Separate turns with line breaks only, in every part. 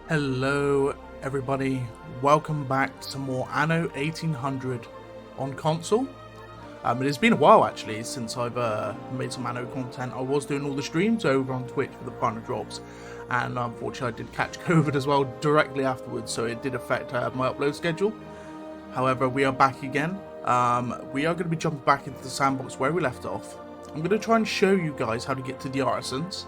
Hello everybody, welcome back to some more Anno 1800 on console. It has been a while actually since I've made some Anno content. I was doing all the streams over on Twitch for the partner drops, and unfortunately I did catch COVID as well directly afterwards, so it did affect my upload schedule. However, we are back again. We are going to be jumping back into the sandbox where we left off. I'm going to try and show you guys how to get to the artisans.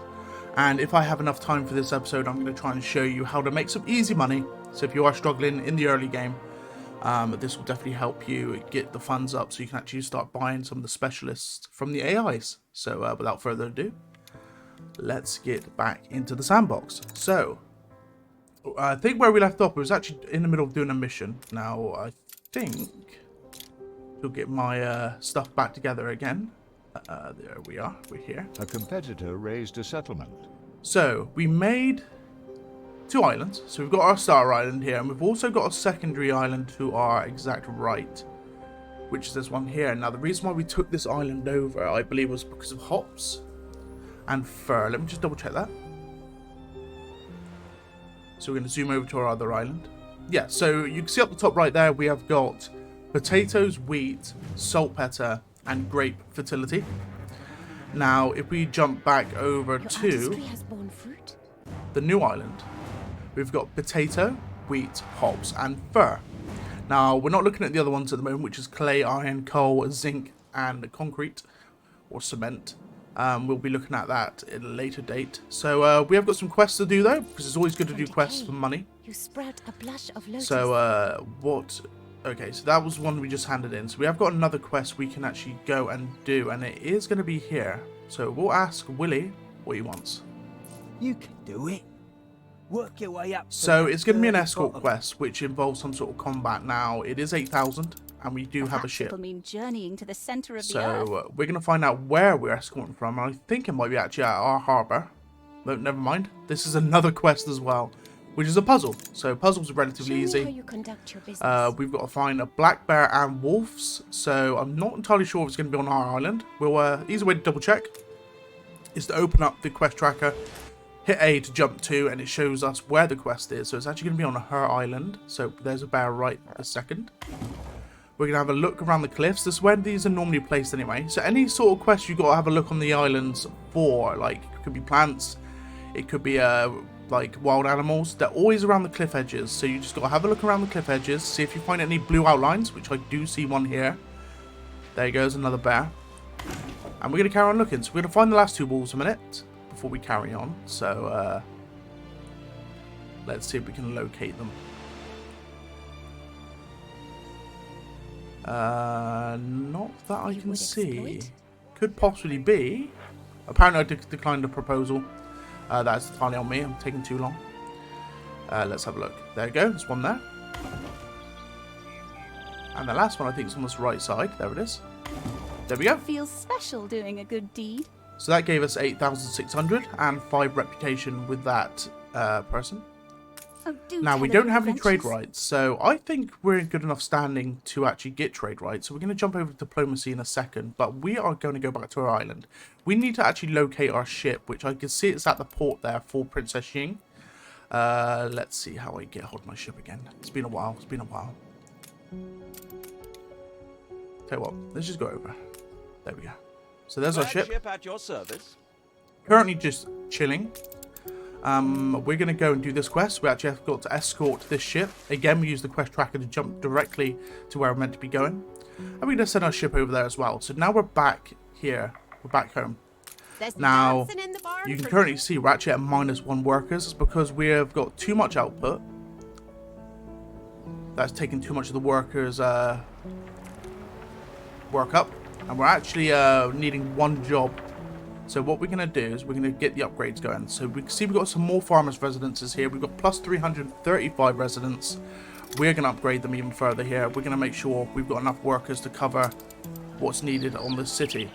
And if I have enough time for this episode, I'm going to try and show you how to make some easy money. So if you are struggling in the early game, this will definitely help you get the funds up so you can actually start buying some of the specialists from the AIs. So without further ado, let's get back into the sandbox. So I think where we left off, we was actually in the middle of doing a mission. Now I think we'll get my stuff back together again. There we are, we're here.
A competitor raised a settlement.
So, we made 2 islands. So we've got our star island here, and we've also got a secondary island to our exact right, which is this one here. Now, the reason why we took this island over, I believe, was because of hops and fur. Let me just double check that. So we're going to zoom over to our other island. Yeah, so you can see up the top right there, we have got potatoes, wheat, saltpeter, and grape fertility. Now, if we jump back over to the new island, we've got potato, wheat, hops, and fir. Now, we're not looking at the other ones at the moment, which is clay, iron, coal, zinc, and concrete, or cement. We'll be looking at that at a later date. So, we have got some quests to do, though, because it's always good to do quests for money.
You spread a blush of lotus.
So, okay, so that was one we just handed in. So we have got another quest we can actually go and do, and it is going to be here. So we'll ask Willie what he wants.
You can do it. Work your way up.
So it's going to be an escort quest, which involves some sort of combat. Now, it is 8,000, and we do have a ship.
It'll mean journeying to the center of the
So
earth.
we're going to find out where we're escorting from. I think it might be actually at our harbour. No, never mind. This is another quest as well, which is a puzzle. So puzzles are relatively easy.
How you conduct your business.
We've got to find a black bear and wolves. So I'm not entirely sure if it's going to be on our island. We'll easy way to double check is to open up the quest tracker, hit A to jump to, and it shows us where the quest is. So it's actually going to be on her island. So there's a bear right a second. We're going to have a look around the cliffs. This is where these are normally placed anyway. So any sort of quest you've got to have a look on the islands for. Like, it could be plants. It could be like wild animals. They're always around the cliff edges, so you just got to have a look around the cliff edges, see if you find any blue outlines, which I do see one here. There goes another bear, and we're going to carry on looking. So we're going to find the last 2 wolves a minute before we carry on. So let's see if we can locate them. Not that I can see. Could possibly be. Apparently I declined the proposal. That's entirely on me. I'm taking too long. Let's have a look. There we go. There's one there. And the last one I think is on this right side. There it is. There we go.
Feels special doing a good deed.
So that gave us 8,600 and 5 reputation with that person.
Oh,
Now, we don't have any trade rights, so I think we're in good enough standing to actually get trade rights. So we're going to jump over to diplomacy in a second, but we are going to go back to our island. We need to actually locate our ship, which I can see it's at the port there for Princess Ying. Let's see how I get hold of my ship again. It's been a while. It's been a while. Tell you what, let's just go over. There we go. So there's our ship.
At your service.
Currently just chilling. We're going to go and do this quest. We actually have got to escort this ship. Again, we use the quest tracker to jump directly to where we're meant to be going. And we're going to send our ship over there as well. So now we're back here. We're back home. Now, you can currently see we're actually at -1 workers. It's because we have got too much output. That's taking too much of the workers' work up. And we're actually needing 1 job. So what we're going to do is we're going to get the upgrades going. So we can see we've got some more farmers' residences here. We've got plus 335 residents. We're going to upgrade them even further here. We're going to make sure we've got enough workers to cover what's needed on this city.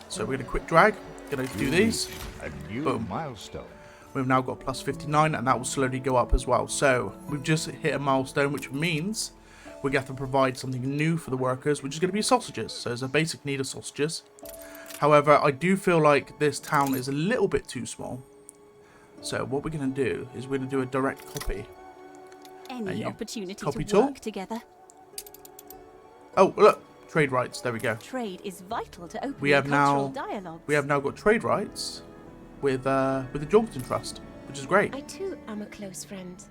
So we're going to quick drag. Going to do these.
A new
Boom.
milestone.
We've now got plus 59, and that will slowly go up as well. So we've just hit a milestone, which means we're going to have to provide something new for the workers, which is going to be sausages. So there's a basic need of sausages. However, I do feel like this town is a little bit too small. So what we're going to do is we're going to do a direct copy.
Any opportunity
copy
to
tool?
work together.
Oh, look, trade rights. There we go.
Trade is vital to open
We have
cultural
now
dialogues.
we have now got trade rights with the Jorgensen Trust, which is great.
I too am a close friend.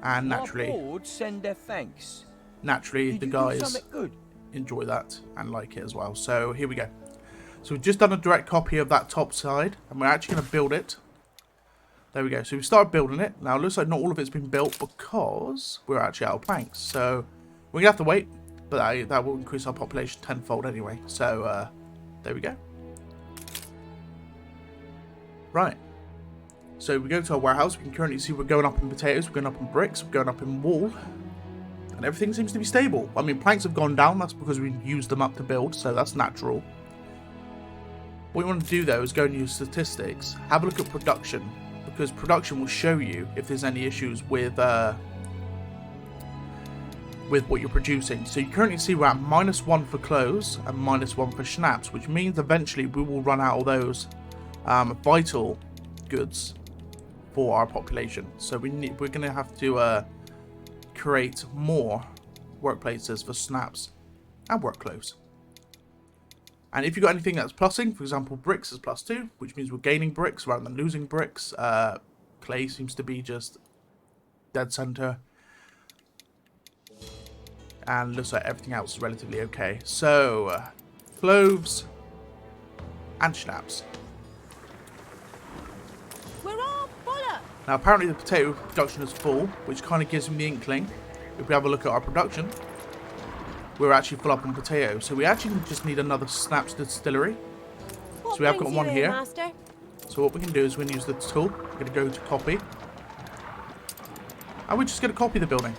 And
Our
naturally,
board send their thanks.
the
Did you do
guys
something good?
enjoy that and like it as well. So here we go. So we've just done a direct copy of that top side, and we're actually going to build it. There we go. So we started building it. Now it looks like not all of it's been built because we're actually out of planks. So we're going to have to wait, but that will increase our population tenfold anyway. So there we go. Right. So we go to our warehouse. We can currently see we're going up in potatoes, we're going up in bricks, we're going up in wool. And everything seems to be stable. I mean, planks have gone down. That's because we used them up to build, so that's natural. What you want to do, though, is go and use statistics. Have a look at production, because production will show you if there's any issues with what you're producing. So you currently see we're at -1 for clothes and -1 for schnapps, which means eventually we will run out of those vital goods for our population. So we're going to have to create more workplaces for snaps and work clothes. And if you've got anything that's plussing, for example, bricks is +2, which means we're gaining bricks rather than losing bricks. Clay seems to be just dead center. And looks like everything else is relatively okay. So, cloves and schnapps.
We're all fuller.
Now, apparently the potato production is full, which kind of gives me the inkling. If we have a look at our production, we're actually full up on potatoes. So we actually just need another snaps distillery.
What
So we have got
brings
one
you
here.
Master?
So what we can do is we're going to use the tool. We're going to go to copy. And we're just going to copy the building.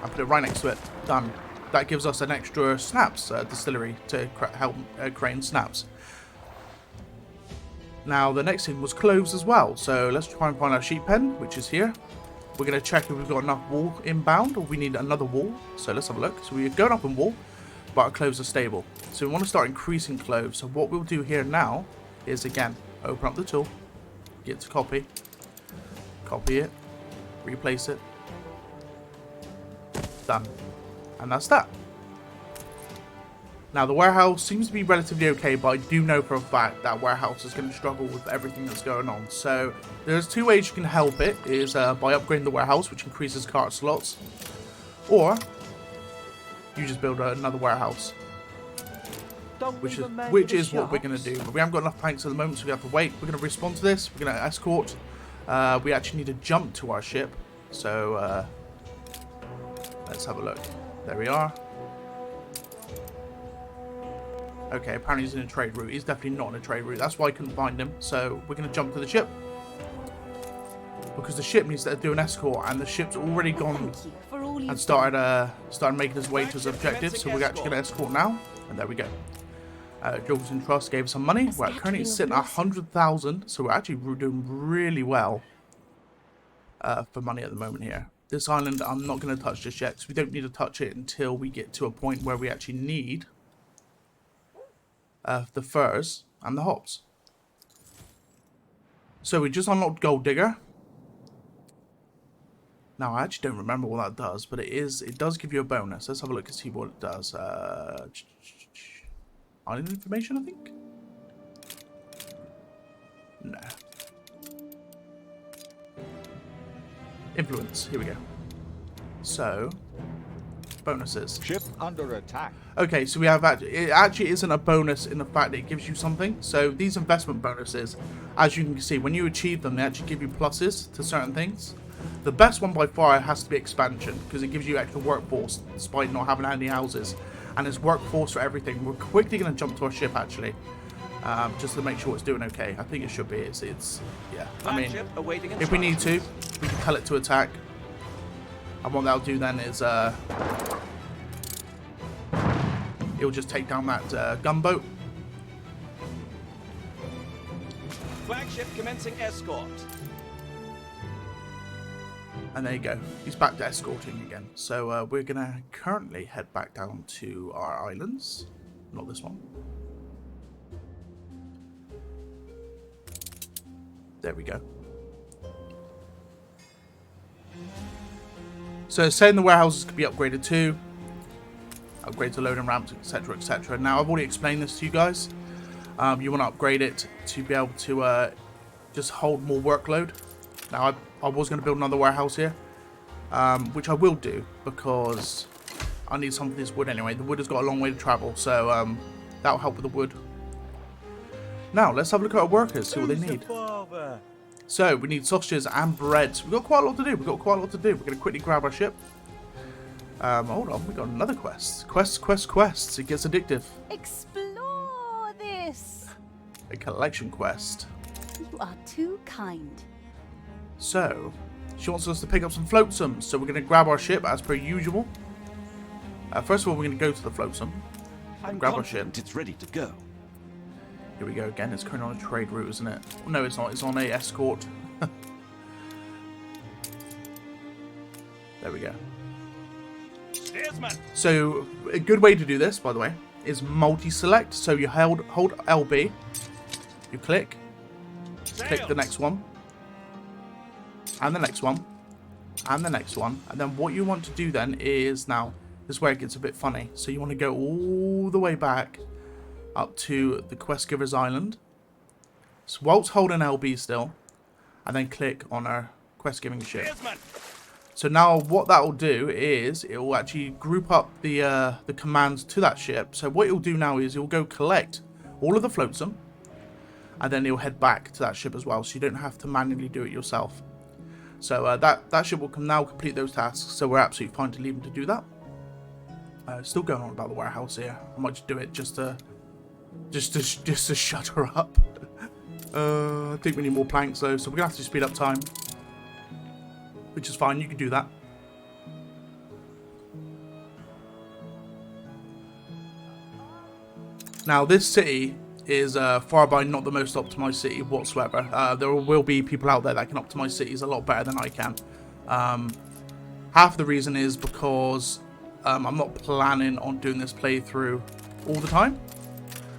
And put it right next to it. Done. That gives us an extra snaps distillery to help create snaps. Now the next thing was cloves as well. So let's try and find our sheep pen, which is here. We're going to check if we've got enough wool inbound or we need another wool. So let's have a look. So we're going up in wool, but our cloves are stable. So we want to start increasing cloves. So what we'll do here now is, again, open up the tool, get to copy it, replace it, done. And that's that. Now the warehouse seems to be relatively okay, but I do know for a fact that warehouse is going to struggle with everything that's going on. So there's two ways you can help it, is by upgrading the warehouse, which increases cart slots, or you just build another warehouse, which is what we're going to do. But we haven't got enough planks at the moment, so we have to wait. We're going to respond to this. We're going to escort. We actually need to jump to our ship, so let's have a look. There we are. Okay, apparently he's in a trade route. He's definitely not in a trade route. That's why I couldn't find him. So we're going to jump to the ship, because the ship needs to do an escort, and the ship's already gone
Thank you for all
and
you've
started making his way to his objective. So we're actually going to escort now, and there we go. Jorgensen Trust gave us some money. We're currently sitting at 100,000, so we're actually doing really well for money at the moment here. This island I'm not going to touch just yet, because we don't need to touch it until we get to a point where we actually need the furs and the hops. So we just unlocked Gold Digger. Now I actually don't remember what that does, but it does give you a bonus. Let's have a look and see what it does. Island information, I think? No. Influence, here we go. So, bonuses.
Ship under attack.
Okay, so we have it actually isn't a bonus in the fact that it gives you something. So these investment bonuses, as you can see, when you achieve them, they actually give you pluses to certain things. The best one by far has to be expansion, because it gives you extra workforce despite not having any houses, and it's workforce for everything. We're quickly going to jump to our ship actually, just to make sure it's doing okay. I think it should be. It's yeah. I mean, if we need to, we can tell it to attack, and what that'll do then is it'll just take down that gunboat.
Flagship commencing escort.
And there you go. He's back to escorting again. So we're going to currently head back down to our islands. Not this one. There we go. So saying the warehouses could be upgraded too. Upgrade to loading ramps, etc, etc. Now I've already explained this to you guys. You want to upgrade it to be able to just hold more workload. Now I was going to build another warehouse here, which I will do because I need some of this wood anyway. The wood has got a long way to travel, so that'll help with the wood. Now let's have a look at our workers, see what they need. So we need sausages and bread. We've got quite a lot to do. We're going to quickly grab our ship. Hold on, we got another quest. Quests. It gets addictive.
Explore this.
A collection quest.
You are too kind.
So, she wants us to pick up some flotsams. So we're going to grab our ship as per usual. First of all, we're going to go to the flotsam.
I'm
Grab our ship.
confident it's ready to go.
Here we go again. It's currently on a trade route, isn't it? No, it's not. It's on a escort. There we go.
Steersman.
So a good way to do this, by the way, is multi-select. So you hold LB, you click the next one, and the next one, and the next one, and then what you want to do then is, now this is where it gets a bit funny. So you want to go all the way back up to the Quest Giver's Island. So whilst holding LB still, and then click on our quest giving ship.
Steersman.
So now what that will do is it will actually group up the commands to that ship. So what it will do now is it will go collect all of the flotsam, and then it will head back to that ship as well. So you don't have to manually do it yourself. So that ship will now complete those tasks. So we're absolutely fine to leave him to do that. Still going on about the warehouse here. I might just do it just to shut her up. I think we need more planks though, so we're gonna have to speed up time. Which is fine, you can do that. Now, this city is far by not the most optimized city whatsoever. There will be people out there that can optimize cities a lot better than I can. Half the reason is because I'm not planning on doing this playthrough all the time.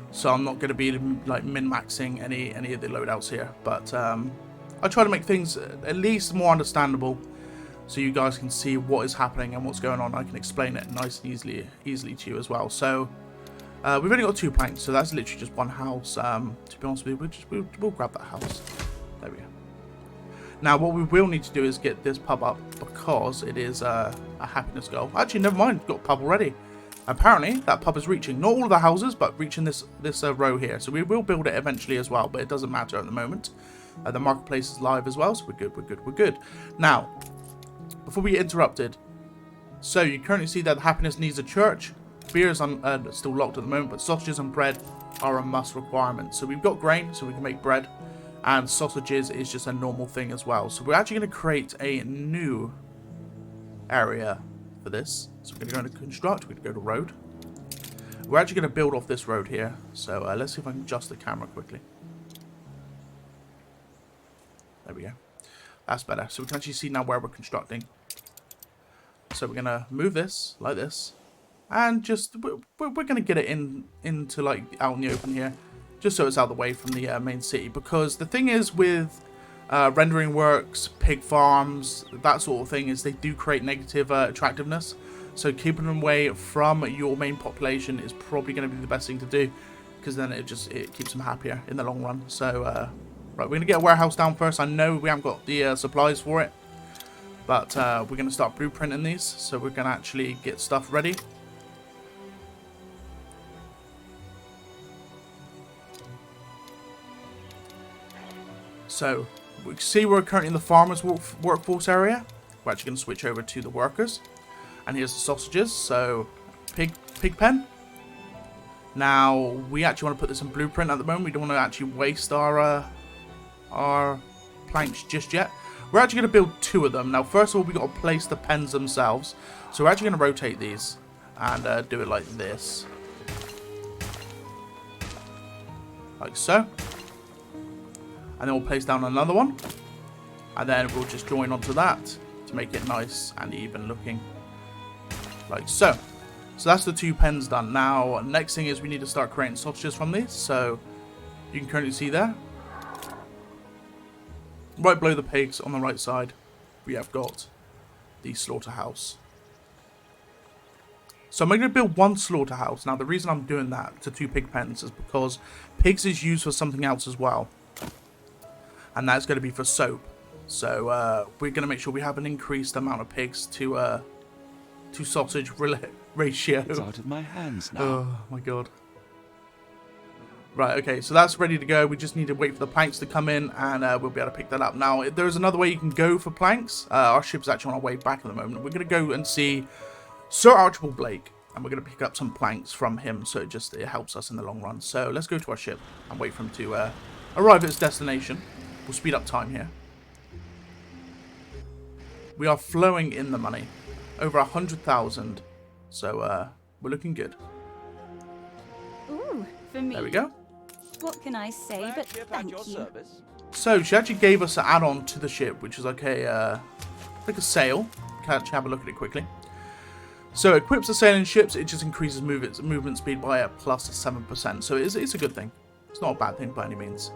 So I'm not going to be like min-maxing any of the loadouts here. But I try to make things at least more understandable, so you guys can see what is happening and what's going on. I can explain it nice and easily to you as well. So we've only got 2 planks, so that's literally just one house. To be honest with you, we'll grab that house. There we go. Now what we will need to do is get this pub up, because it is a happiness goal. Actually, never mind, got a pub already. Apparently that pub is reaching not all of the houses, but reaching this row here. So we will build it eventually as well, but it doesn't matter at the moment. The marketplace is live as well, so we're good. Now, before we get interrupted, so you currently see that the happiness needs a church. Beer is still locked at the moment, but sausages and bread are a must requirement. So we've got grain, so we can make bread, and sausages is just a normal thing as well. So we're actually going to create a new area for this. So we're going to go into construct, we're going to go to road. We're actually going to build off this road here. So let's see if I can adjust the camera quickly. There we go. That's better. So we can actually see now where we're constructing. So we're going to move this like this. And just, we're going to get it into like out in the open here. Just so it's out of the way from the main city. Because the thing is with rendering works, pig farms, that sort of thing, is they do create negative attractiveness. So keeping them away from your main population is probably going to be the best thing to do. Because then it keeps them happier in the long run. So, right, we're going to get a warehouse down first. I know we haven't got the supplies for it. But we're going to start blueprinting these. So we're going to actually get stuff ready. So we can see we're currently in the farmers workforce area. We're actually going to switch over to the workers. And here's the sausages. So pig pen. Now we actually want to put this in blueprint at the moment. We don't want to actually waste our planks just yet. We're actually going to build 2 of them. Now first of all, we've got to place the pens themselves. So we're actually going to rotate these and do it like this. Like so. And then we'll place down another one. And then we'll just join onto that to make it nice and even looking. Like so. So that's the 2 pens done. Now, next thing is we need to start creating sausages from these. So you can currently see there. right below the pigs on the right side, we have got the slaughterhouse. So I'm going to build one slaughterhouse. Now the reason I'm doing that to 2 pig pens is because pigs is used for something else as well. And that's going to be for soap. So we're going to make sure we have an increased amount of pigs to sausage ratio.
It's out of my hands now.
Oh my god. Right, okay, so that's ready to go. We just need to wait for the planks to come in, and we'll be able to pick that up. Now, there's another way you can go for planks. Our ship's actually on our way back at the moment. We're going to go and see Sir Archibald Blake, and we're going to pick up some planks from him, so it helps us in the long run. So let's go to our ship and wait for him to arrive at its destination. We'll speed up time here. We are flowing in the money. Over 100,000. So we're looking good.
Ooh, for me.
There we go.
What can I say but thank you?
So she actually gave us an add-on to the ship, which is like a sail. Can actually have a look at it quickly. So it equips the sailing ships. It just increases movement speed by a plus 7%. So it's a good thing. It's not a bad thing by any means.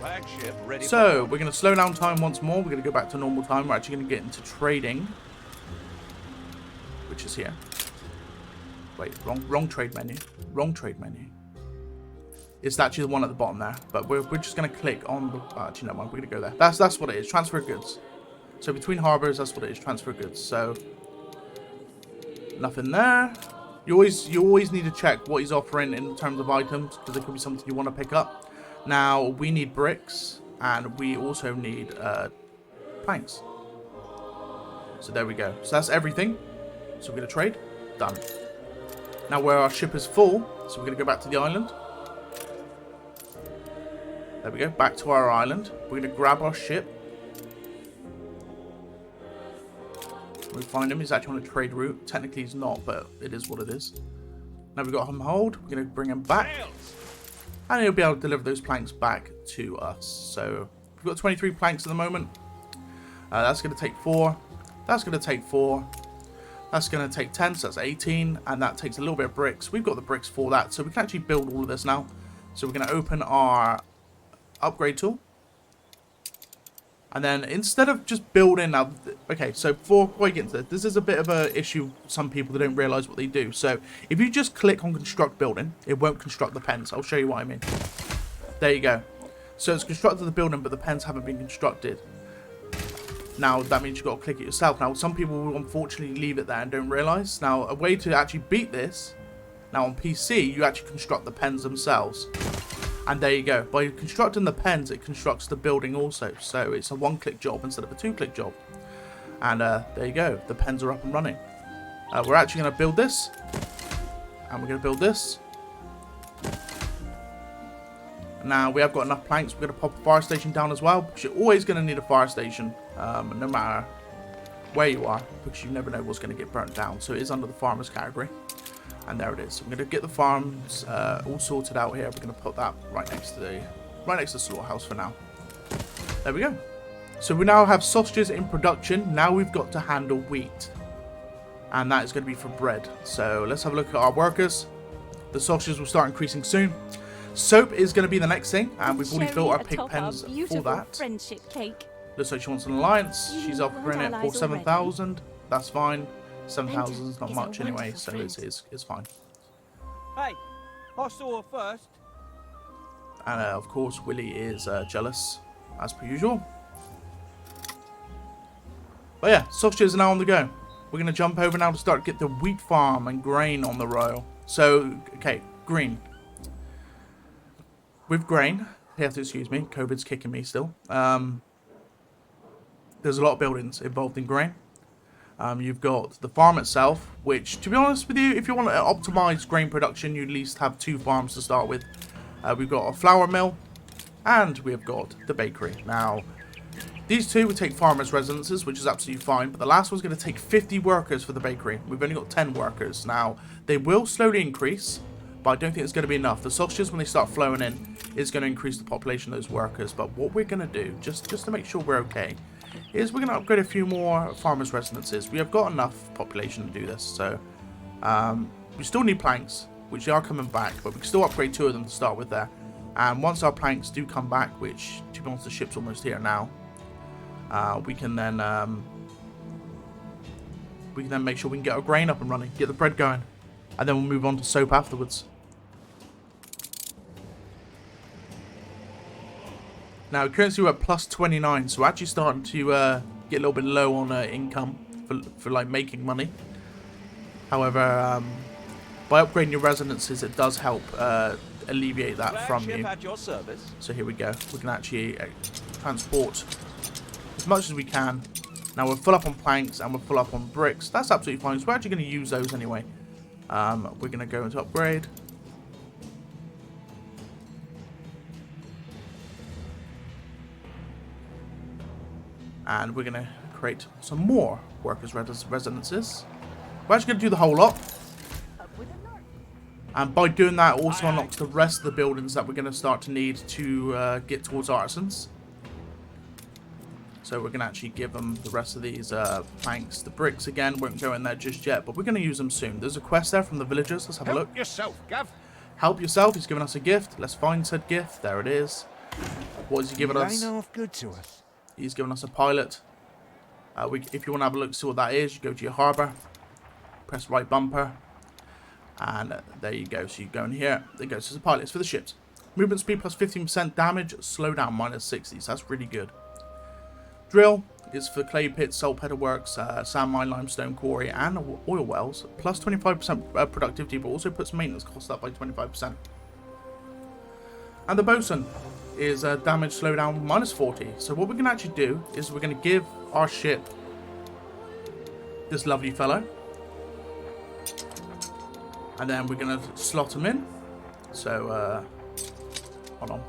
Flagship ready.
So we're going to slow down time once more. We're going to go back to normal time. We're actually going to get into trading, which is here. Wait, wrong trade menu. Wrong trade menu. It's actually the one at the bottom there. But we're just going to click on the... actually, no, we're going to go there. That's what it is. Transfer goods. So between harbours, that's what it is. Transfer goods. So nothing there. You always need to check what he's offering in terms of items, because there could be something you want to pick up. Now we need bricks, and we also need planks. So there we go. So that's everything. So we're going to trade. Done. Now where our ship is full, so we're going to go back to the island. There we go, back to our island. We're going to grab our ship. We find him, he's actually on a trade route. Technically he's not, but it is what it is. Now we've got him hold, we're going to bring him back. And he'll be able to deliver those planks back to us. So we've got 23 planks at the moment. That's going to take 4. That's going to take 4. That's going to take 10, so that's 18, and that takes a little bit of bricks. We've got the bricks for that, so we can actually build all of this now. So we're going to open our upgrade tool. And then instead of just building... Now, okay, so before I get into this is a bit of an issue for some people that don't realise what they do. So if you just click on construct building, it won't construct the pens. I'll show you what I mean. There you go. So it's constructed the building, but the pens haven't been constructed. Now, that means you've got to click it yourself. Now, some people will unfortunately leave it there and don't realise. Now, a way to actually beat this, now on PC, you actually construct the pens themselves. And there you go. By constructing the pens, it constructs the building also. So it's a one-click job instead of a two-click job. And there you go. The pens are up and running. We're actually going to build this. And we're going to build this. Now, we have got enough planks. We're going to pop a fire station down as well, because you're always going to need a fire station, no matter where you are, because you never know what's going to get burnt down. So it is under the farmers category. And there it is. So we're going to get the farms all sorted out here. We're going to put that right next to the slaughterhouse for now. There we go. So we now have sausages in production. Now we've got to handle wheat. And that is going to be for bread. So let's have a look at our workers. The sausages will start increasing soon. Soap is going to be the next thing, and we've already built our pig pens for that.
Friendship cake.
Looks like she wants an alliance. She's offering it for 7,000. That's fine. 7,000 is not much anyway, so it's fine.
Hey, I saw her first.
And of course, Willie is jealous, as per usual. But yeah, sausages are now on the go. We're going to jump over now to start to get the wheat farm and grain on the row. So, okay, green. With grain, you have to excuse me, COVID's kicking me still. There's a lot of buildings involved in grain. You've got the farm itself, which, to be honest with you, if you want to optimize grain production, you at least have 2 farms to start with. We've got a flour mill, and we've got the bakery. Now, these 2 would take farmers' residences, which is absolutely fine, but the last one's going to take 50 workers for the bakery. We've only got 10 workers. Now, they will slowly increase, but I don't think it's going to be enough. The sausages, when they start flowing in, is going to increase the population of those workers. But what we're going to do, just to make sure we're okay, is we're going to upgrade a few more farmers' residences. We have got enough population to do this. So we still need planks, which they are coming back, but we can still upgrade 2 of them to start with there. And once our planks do come back, which to be honest the ship's almost here now, we can then make sure we can get our grain up and running, get the bread going, and then we'll move on to soap afterwards. Now currently we're at plus 29, so we're actually starting to get a little bit low on income for like making money. However, by upgrading your resonances, it does help alleviate that from you.
At your service.
So here we go. We can actually transport as much as we can. Now we're full up on planks and we're full up on bricks. That's absolutely fine. So we're actually going to use those anyway. We're going to go into upgrade. And we're going to create some more workers' resonances. We're actually going to do the whole lot. And by doing that, it also unlocks the rest of the buildings that we're going to start to need to get towards artisans. So we're going to actually give them the rest of these planks. The bricks, again, won't go in there just yet, but we're going to use them soon. There's a quest there from the villagers. Let's have a look.
Help yourself, Gav.
Help yourself. He's given us a gift. Let's find said gift. There it is. What is he giving us?
Enough good to us.
He's given us a pilot. If you want to have a look, see what that is, you go to your harbour, press right bumper, and there you go. So you go in here. There goes. So it's a pilot. It's for the ships. Movement speed plus 15% damage. Slowdown minus 60. So that's really good. Drill is for clay pits, saltpeter works, sand mine, limestone quarry, and oil wells. Plus 25% productivity, but also puts maintenance costs up by 25%. And the bosun is damage slowdown minus 40. So what we're going to actually do is we're going to give our ship this lovely fellow. And then we're going to slot him in. So, hold on.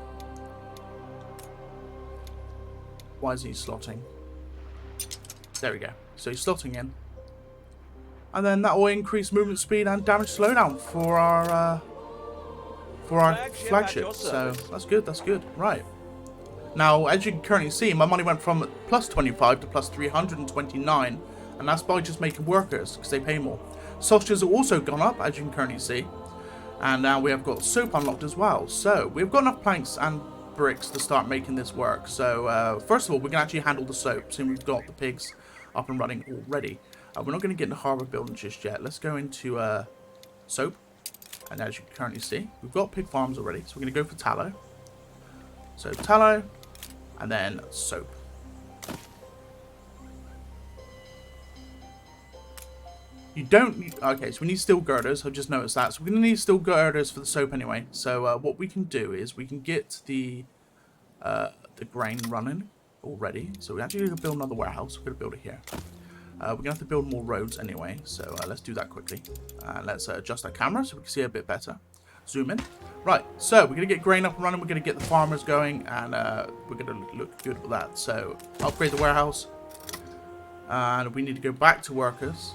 Why is he slotting? There we go. So he's slotting in. And then that will increase movement speed and damage slowdown for our flagship. So that's good, that's good. Right. Now, as you can currently see, my money went from plus 25 to plus 329. And that's by just making workers, because they pay more. Sausages have also gone up, as you can currently see. And now we have got soap unlocked as well. So we've got enough planks and bricks to start making this work. So first of all, we can actually handle the soap, since we've got the pigs up and running already. We're not going to get into harbour building just yet. Let's go into soap. And as you can currently see, we've got pig farms already. So we're going to go for tallow. So tallow, and then soap. You don't... Okay, so we need steel girders. I've just noticed that. So we're going to need steel girders for the soap anyway. So what we can do is we can get the grain running already. So we're actually going to build another warehouse. We're going to build it here. We're going to have to build more roads anyway. So let's do that quickly. Let's adjust our camera so we can see a bit better. Zoom in. Right, so we're going to get grain up and running. We're going to get the farmers going. And we're going to look good with that. So upgrade the warehouse. And we need to go back to workers.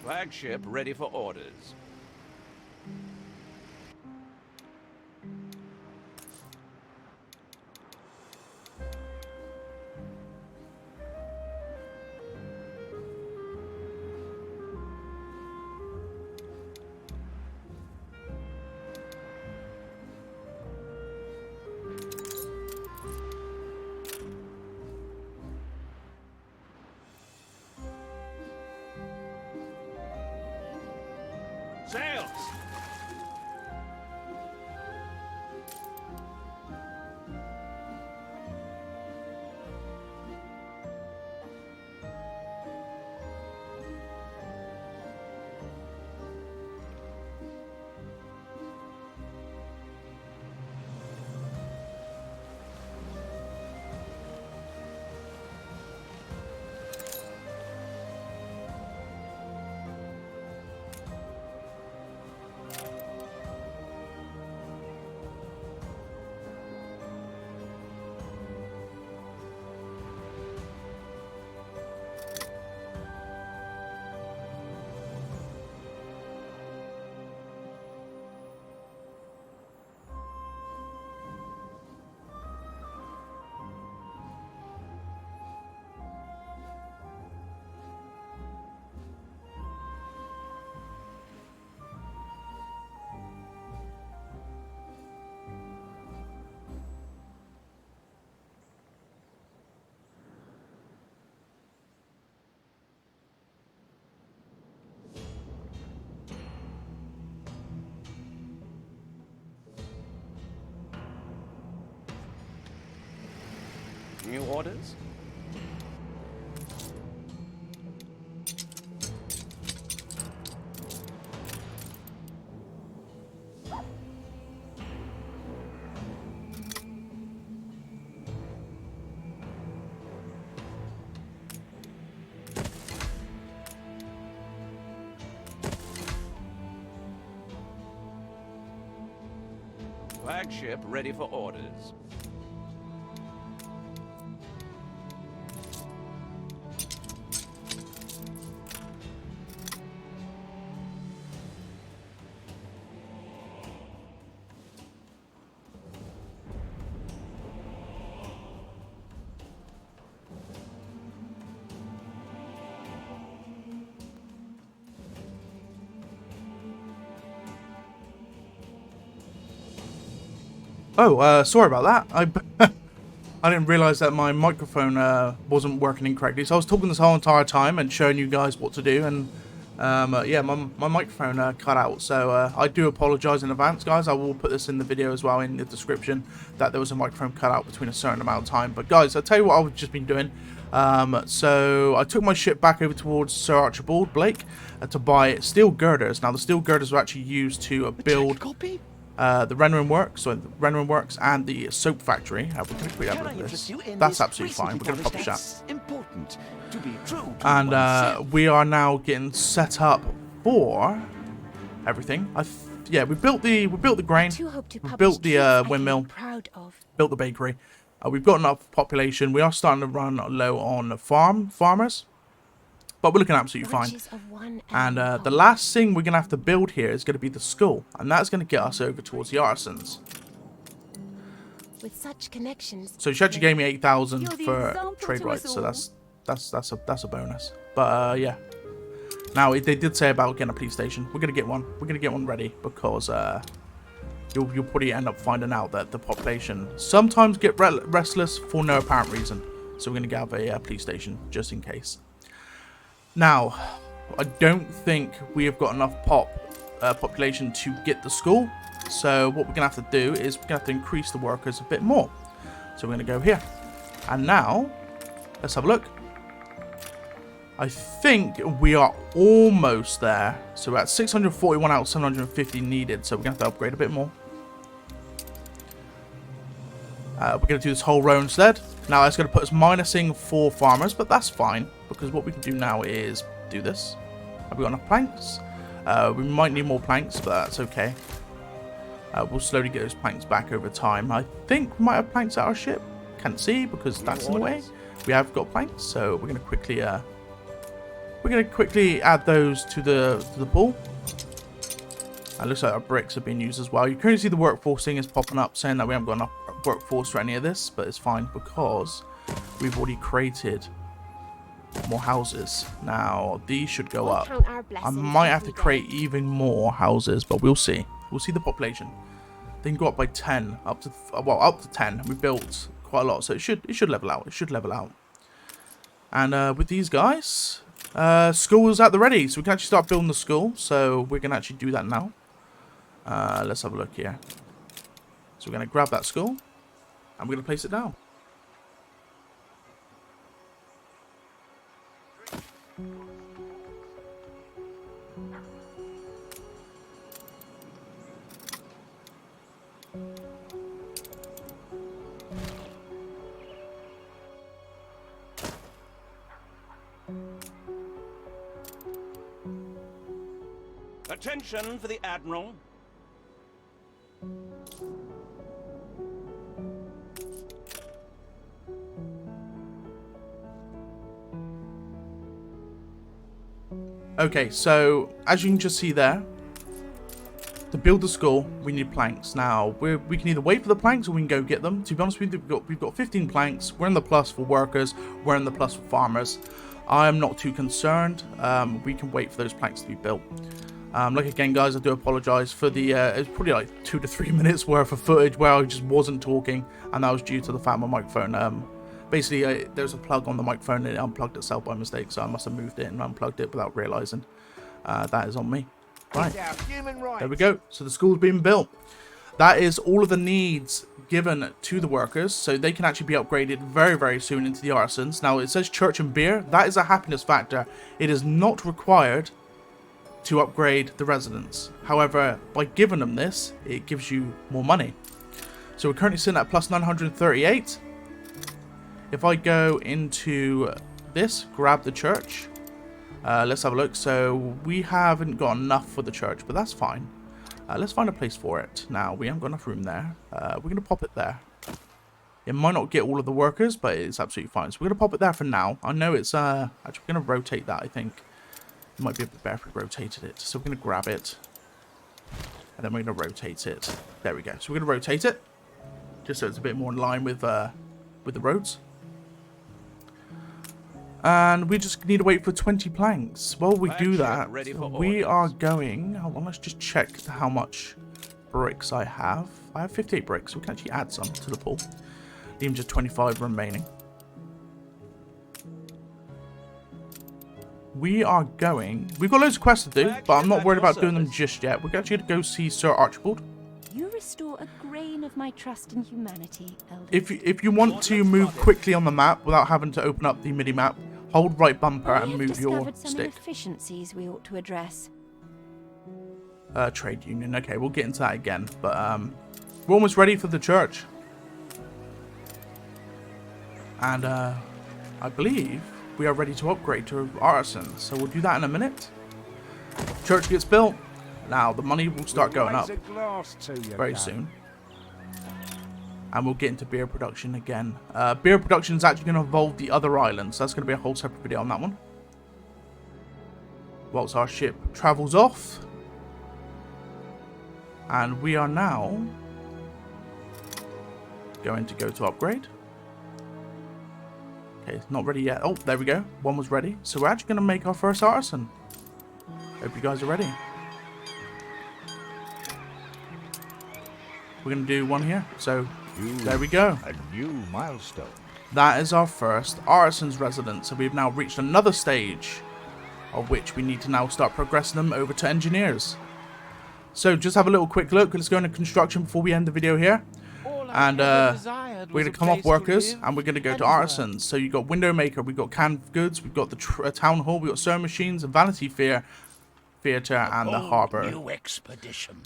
Flagship ready for orders. Sails! New orders? Flagship ready for orders.
Oh, sorry about that. I didn't realize that my microphone wasn't working incorrectly. So I was talking this whole entire time and showing you guys what to do, and yeah, my microphone cut out. So I do apologize in advance, guys. I will put this in the video as well in the description that there was a microphone cut out between a certain amount of time. But guys, I'll tell you what I've just been doing. So I took my ship back over towards Sir Archibald Blake to buy steel girders. Now the steel girders were actually used to build the rendering works, and the soap factory. We're going to quickly have a look at this. That's absolutely fine. We're going to pop a chat. And we are now getting set up for everything. Yeah, we built the grain, we built the windmill, built the bakery. We've got enough population. We are starting to run low on farmers. But we're looking absolutely fine. And the last thing we're going to have to build here is going to be the school. And that's going to get us over towards the artisans.
With such connections,
so she actually gave me 8,000 for trade rights. So that's a bonus. But yeah. Now they did say about getting a police station. We're going to get one. We're going to get one ready. Because you'll probably end up finding out that the population sometimes get restless for no apparent reason. So we're going to have a police station just in case. Now, I don't think we have got enough population to get the school. So what we're going to have to do is we're going to have to increase the workers a bit more. So we're going to go here. And now, let's have a look. I think we are almost there. So we're at 641 out of 750 needed. So we're going to have to upgrade a bit more. We're going to do this whole row instead. Now that's going to put us minusing 4 farmers, but that's fine. Because what we can do now is do this. Have we got enough planks? We might need more planks, but that's okay. We'll slowly get those planks back over time. I think we might have planks at our ship. Can't see because that's in the way. We have got planks, so we're going to quickly we're going to quickly add those to the pool. It looks like our bricks are being used as well. You currently see the workforce thing is popping up saying that we haven't got enough workforce for any of this, but it's fine because we've already created more houses. Now these should go up. I might have to create even more houses, but we'll see. We'll see the population. They can go up by 10, up to 10. We built quite a lot, so it should level out. It should level out. And with these guys, school is at the ready, so we can actually start building the school. So we're gonna actually do that now. Let's have a look here. So we're gonna grab that school and we're gonna place it down.
Attention for the Admiral.
Okay, so as you can just see there, to build the school, we need planks. Now, we can either wait for the planks or we can go get them. To be honest with you, we've got 15 planks. We're in the plus for workers. We're in the plus for farmers. I'm not too concerned. We can wait for those planks to be built. Like again, guys, I do apologize for the, it's probably like 2 to 3 minutes worth of footage where I just wasn't talking, and that was due to the fact my microphone, basically, there's a plug on the microphone and it unplugged itself by mistake, so I must have moved it and unplugged it without realizing. That is on me. Right, there we go. So the school's being built. That is all of the needs given to the workers, so they can actually be upgraded very, very soon into the artisans. Now, it says church and beer. That is a happiness factor. It is not required to upgrade the residents. However, by giving them this, it gives you more money. So we're currently sitting at plus 938. If I go into this, grab the church, let's have a look. So we haven't got enough for the church, but that's fine. Let's find a place for it. Now, we haven't got enough room there. We're going to pop it there. It might not get all of the workers, but it's absolutely fine. So we're going to pop it there for now. I know it's, actually, we're going to rotate that, I think. It might be a bit better if we rotated it. So we're going to grab it. And then we're going to rotate it. There we go. So we're going to rotate it. Just so it's a bit more in line with the roads. And we just need to wait for 20 planks. While we do that, we are going... Hold on, let's just check how much bricks I have. I have 58 bricks. So we can actually add some to the pool. Leaving just 25 remaining. We are going... We've got loads of quests to do, but I'm not worried about doing them just yet. We're actually going to go see Sir Archibald.
You restore a grain of my trust in humanity, Elder.
If you want to move quickly on the map without having to open up the mini-map, hold right bumper and move your
some
stick.
inefficiencies we ought to address.
Trade union. Okay, we'll get into that again. But we're almost ready for the church. And I believe we are ready to upgrade to artisans. So we'll do that in a minute. Church gets built. Now the money will start going up very soon. And we'll get into beer production again. Beer production is actually going to involve the other islands. So that's going to be a whole separate video on that one. Whilst our ship travels off. And we are now going to go to upgrade. Okay, it's not ready yet. Oh, there we go. One was ready. So we're actually going to make our first artisan. Hope you guys are ready. We're going to do one here. So there we go.
A new milestone.
That is our first artisan's residence. So we've now reached another stage of which we need to now start progressing them over to engineers. So just have a little quick look. Let's go into construction before we end the video here. And we're going to come off workers and we're going to go to artisans. So you've got window maker, we've got canned goods, we've got the town hall, we've got sewing machines, a vanity fair, theatre and the harbour.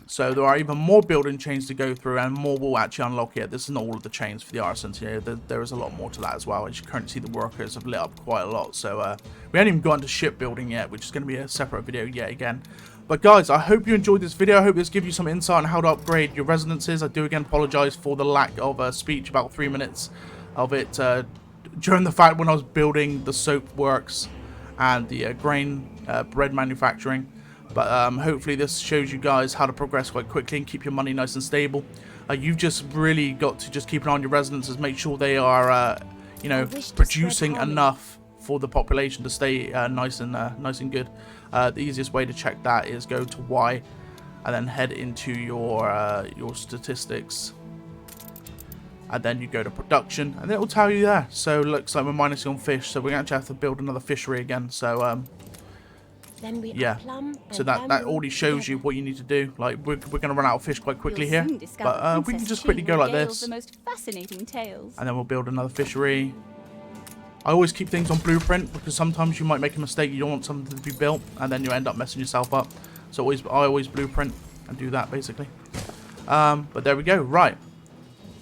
So there are even more building chains to go through and more will actually unlock here. This is not all of the chains for the artisans here. There is a lot more to that as well. As you currently see, the workers have lit up quite a lot. So we haven't even gotten to shipbuilding yet, which is going to be a separate video yet again. But guys, I hope you enjoyed this video. I hope this gives you some insight on how to upgrade your residences. I do again apologise for the lack of speech, about 3 minutes of it during the fact when I was building the soap works and the grain bread manufacturing. But hopefully this shows you guys how to progress quite quickly and keep your money nice and stable. You've just really got to just keep an eye on your residences, make sure they are, you know, producing enough for the population to stay nice and good. The easiest way to check that is go to Y, and then head into your statistics, and then you go to production, and it will tell you there. So it looks like we're minusing on fish, so we're going to have to build another fishery again. So
Then we
yeah, so that already shows you what you need to do. Like we're going to run out of fish quite quickly here, but we can just quickly go like this,
The most fascinating tales.
and then we'll build another fishery. I always keep things on blueprint because sometimes you might make a mistake. You don't want something to be built, and then you end up messing yourself up. So I always blueprint and do that basically. But there we go. Right.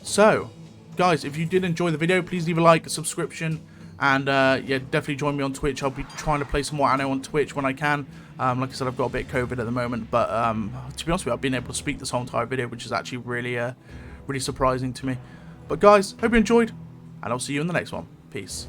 So, guys, if you did enjoy the video, please leave a like, a subscription, and yeah, definitely join me on Twitch. I'll be trying to play some more Anno on Twitch when I can. Like I said, I've got a bit of COVID at the moment, but to be honest with you, I've been able to speak this whole entire video, which is actually really surprising to me. But guys, hope you enjoyed, and I'll see you in the next one. Peace.